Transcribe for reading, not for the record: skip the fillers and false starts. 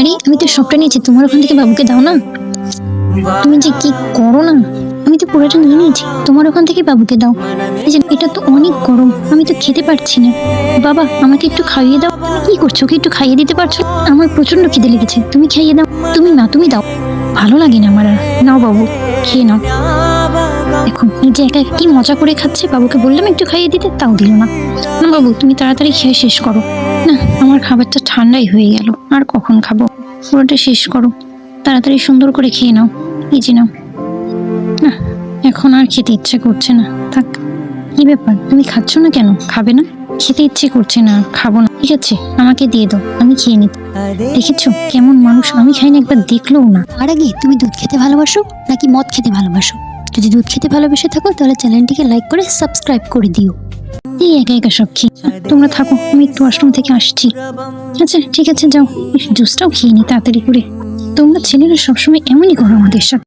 আরে আমি তো সবটা নিয়েছি, তোমার ওখান থেকে বাবুকে দাও না। তুমি যে কি করো না, আমি তো পুরোটা নিয়ে নিয়েছি, তোমার ওখান থেকে বাবুকে দাও। এই যে এটা তো অনেক গরম, আমি তো খেতে পারছি না। বাবা আমাকে একটু খাইয়ে দাও। কি করছো, ওকে একটু খাইয়ে দিতে পারছো? আমার প্রচন্ড খিদে লেগেছে, তুমি খাইয়ে দাও। তুমি দাও। ভালো লাগে না আমার আর। নাও বাবু, খেয়ে নাও। এখন নিজে একা একা কি মজা করে খাচ্ছে, বাবুকে বললাম একটু খাইয়ে দিতে, তাও দিল না। না বাবু, তুমি তাড়াতাড়ি খেয়ে শেষ করো। না, আমার খাবারটা ঠান্ডাই হয়ে গেল, আর কখন খাবো? পুরোটা শেষ করো, তাড়াতাড়ি সুন্দর করে খেয়ে নাও। এই যে নাও। না, এখন আর খেতে ইচ্ছে করছে না, থাক। কি ব্যাপার, তুমি খাচ্ছ না কেন? খাবে না? খেতে ইচ্ছে করছে না, খাবো না। ঠিক আছে, আমাকে দিয়ে দাও, আমি খেয়ে নিতে। দেখেছো কেমন মানুষ, আমি খাই না, একবার দেখলেও না। আর আগে তুমি দুধ খেতে ভালোবাসো নাকি মদ খেতে ভালোবাসো? যদি দুধ খেতে ভালোবেসে থাকো তাহলে চ্যানেলটিকে লাইক করে সাবস্ক্রাইব করে দিও। এই একা একা সব খেয়ে তোমরা থাকো, আমি একটু ওয়াশরুম থেকে আসছি। আচ্ছা ঠিক আছে, যাও, জুসটাও খেয়ে নি তাড়াতাড়ি করে। তোমরা ছেলেরা সবসময় এমনই করো আমাদের সাথে।